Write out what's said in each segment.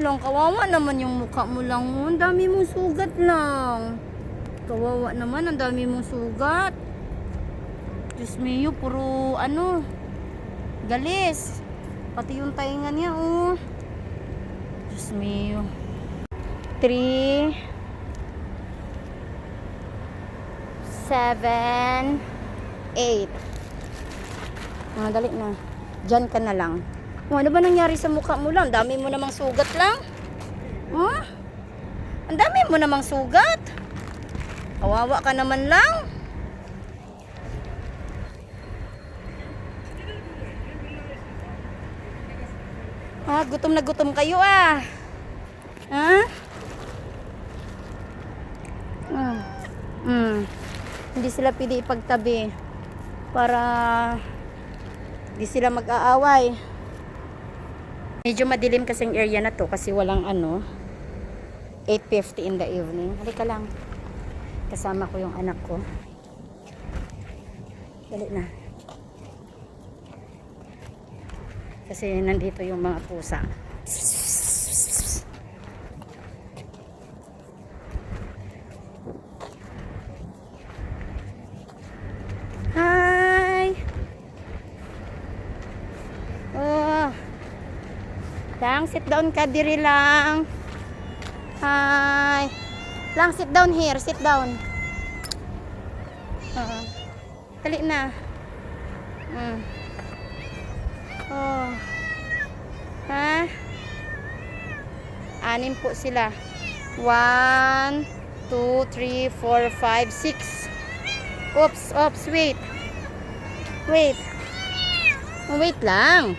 Lang, kawawa naman yung mukha mo lang. Ang dami mong sugat lang. Kawawa naman, ang dami mong sugat. Diyos mio, puro ano, galis. Pati yung tainga niya, oh. Diyos mio. 3 7 8. Dali na. Diyan ka na lang. Ano ba nangyari sa mukha mo lang? Dami mo namang sugat lang. Huh? Ang dami mo namang sugat. Kawawa ka naman lang. Gutom na gutom kayo ah. Hindi sila pwede ipagtabi para hindi sila mag-aaway. Medyo madilim kasing area na to kasi walang 8:50 in the evening. Halika lang. Kasama ko yung anak ko. Dali na. Kasi nandito yung mga pusa. Hi! Oh. Lang, sit down ka diri lang. Hi. Lang, sit down here. Sit down. Dali na. Oh. Ha? 6 po sila. 1, 2, 3, 4, 5, 6. Oops, wait. Wait. Wait lang.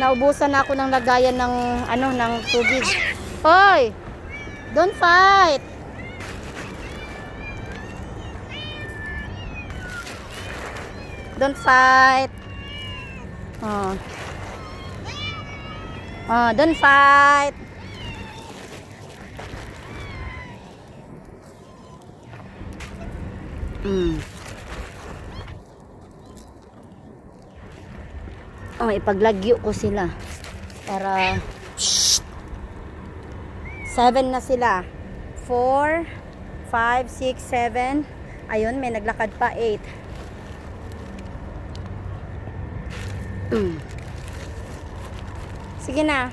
Naubusan na ako ng lagayan ng ng tubig. Hoy! Don't fight. Don't fight. Don't fight. Ipaglagyo ko sila para 7 na sila. 4, 5, 6, 7. Ayun, may naglakad pa 8. Sige na.